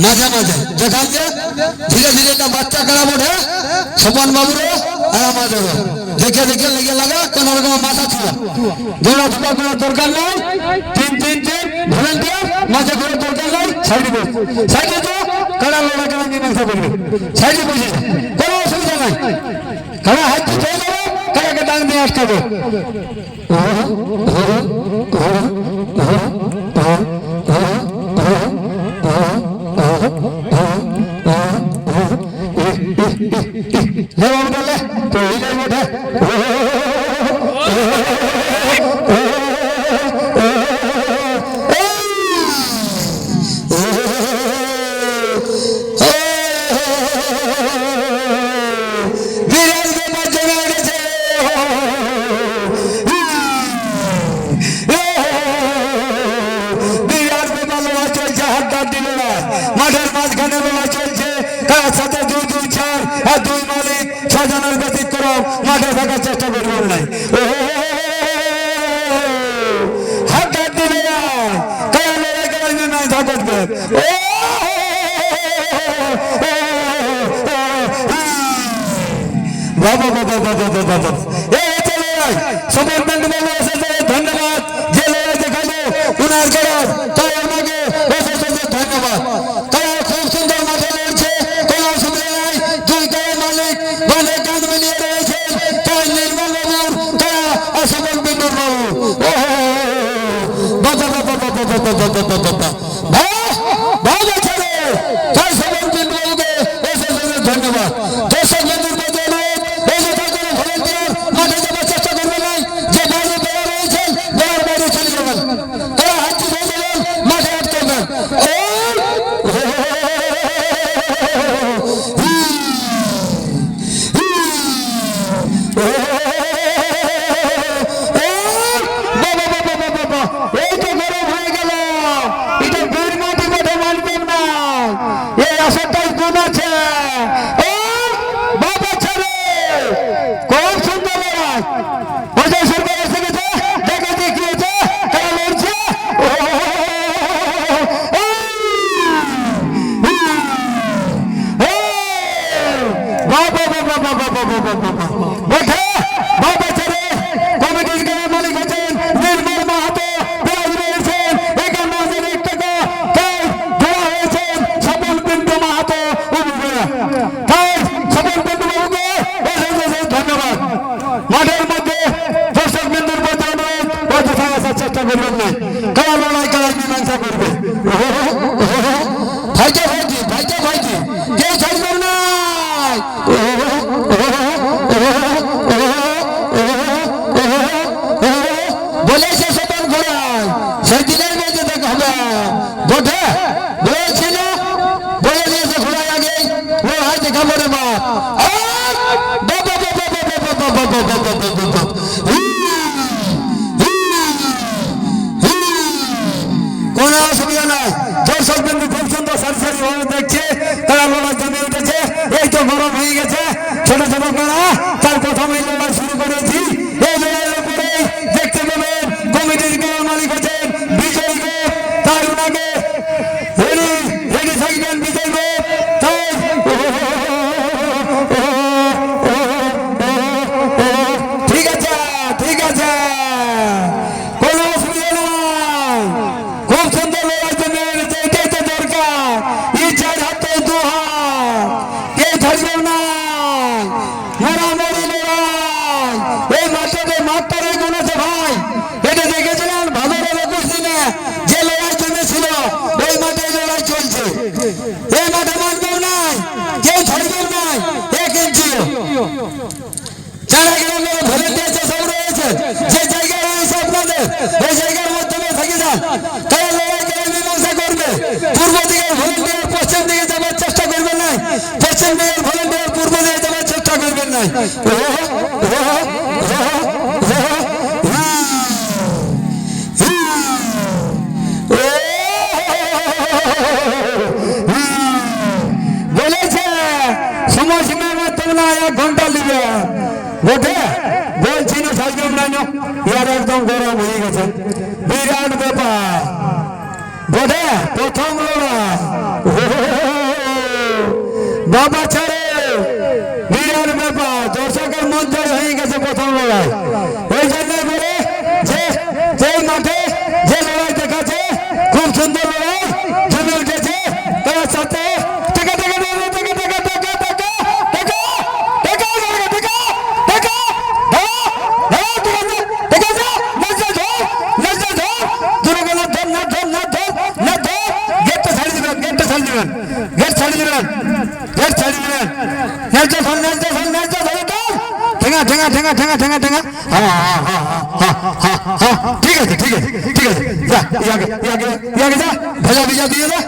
মাঝে মাঝে দেখান যে ধীরে ধীরে একটা বাচ্চা কারা ওঠে স্বপন বাবুরও আর আমাদেরও দেখে দেখে লেগে লাগা কোন রকম মাথা ছিল দৌড়া ধোপা করার দরকার নেই। তিন ভলেন্টিয়ার মাঝে করার দরকার নেই। সাইডে তো কারা লড়া কারা মীমাংসা করবে। সাইডে বসে কোনো অসুবিধা নাই। কারা হাত চলে যাবে, কারাকে ডান দিয়ে আটকাবে। মাঠের মাঝখানে লড়াই চলছে, কার সাথে 2-2-4 আর 2 মালিক 6 জনের ব্যতিক্রম মাঠে থাকার চেষ্টা করবেন নাই। হাত দিবে না, কার লড়াই করার মীমাংসা করবেন। বাবা বাবা বাবা বাবা সবার ধন্যবাদ। যে লড়াই দেখালো উনার করার তাই আমাকে ধন্যবাদ। তারা খুব সুন্দর মাঠে লড়ছে, কোনো অসুবিধা নাই। 2 দলের মালিক মানে কাঁধ মিলিয়ে রয়েছেন, তাই নির্মল বাবু তারা অসফল বিন্দুর বাবু। বাবা বাবা বাবা বাবা বাবা বাবা বাবা ছেলে তাই সফল বিন্দু বাবুকে ধন্যবাদ। দর্শক বিন্দুর মধ্যে ভলেন্টিয়ার মাঠে যাবার চেষ্টা করবেন নাই। যে বাইরে বেড়া রয়েছেন বেড়ার বাইরে চলে যাবেন, তারা হাত হয়ে যাবেন, মাঠে হাত করবেন। মাঠের মধ্যে দর্শক বিন্দুর মধ্যে চেষ্টা করবেন না, কারা লড়াই কারা মীমাংসা করবে। ভাইকে ভাইজি ভাইকে ভাইজি কেউ ছাড়বেন না। বলেছে সবার ঘোড়ায় সেই দিনের মধ্যে দেখা হবে বোধে বলেছিল, বলে দিয়েছে ঘোড়ায় আগে লড়াই দেখাবো রে মা। কোন অসুবিধা নাই। দর্শক বিন্দু খুব সুন্দর সারি সারি ভাবে দেখছে, তারা লড়াই জমে উঠেছে। এই তো গরম হয়ে গেছে, ছোট ছোট করা তার প্রথমেই লড়াই শুরু করেছি। এই লড়াইয়ের উপরে দেখতে পাবেন কমিটির গোল মালিক হচ্ছেন বিজয় গোপ, তার উনাকে রেডি থাকবেন বিজয় গোপ। তাই ঠিক আছে ঠিক আছে, কোনো অসুবিধা নাই। খুব সুন্দর লড়াই জমে উঠেছে, এটাই তো দরকার। এই 4 হাতে 2 হাত, কেউ ছাড়বেন না। মারামারি লড়াই এই মাঠে মাঠটারে গুনেছে ভাই। এটা দেখেছিলেন ভাদরের 21 দিনে যে লড়াই জমেছিল, ওই মাঠে লড়াই চলছে। এই মাঠে মানবেও নাই, কেউ ছাড়বেন নাই। 1 ইঞ্চিও যারা গ্রামে ভলেন্টিয়ার সব রয়েছে, যে জায়গায় রয়েছে আপনাদের ওই জায়গার মাধ্যমে থেকে যান। তারা লড়াই করে মীমাংসা করবে। পূর্ব দিকের ভলেন্টিয়ার পশ্চিম দিকে যাবার চেষ্টা করবেন নাই, পশ্চিম দিকের ভলেন্টিয়ার পূর্ব দিকে যাবার চেষ্টা করবেন নাই। বলেছে সময়সীমার মাধ্যমে না 1 ঘন্টা দিবে বটে। বলছি না সাইকেল নাই, ইয়ার একদম গরম হয়ে গেছে, বিরাট ব্যাপার বটে। প্রথম লড়াই বাবা ছাড়ে বিরাট ব্যাপার, দর্শকের মধ্যে হয়ে গেছে প্রথম লড়াই। ওই জন্য বলে যে এই মাঠে যে লড়াই দেখাচ্ছে খুব সুন্দর লড়াই জমে উঠেছে। তার সাথে গেট ছাড়ি দিবেন, গেট ছাড়ি দিবেন, নেলতে ফোন নেলতে ফোন নেলতে ধরে তো ঠেঙা ঠেঙা ঠেঙা ঠেঙা ঠেঙা ঠেঙা। ঠিক আছে ঠিক আছে ঠিক আছে, যা ইয়াকে ইয়াকে যা ভেজা ভেজা দিয়ে যা।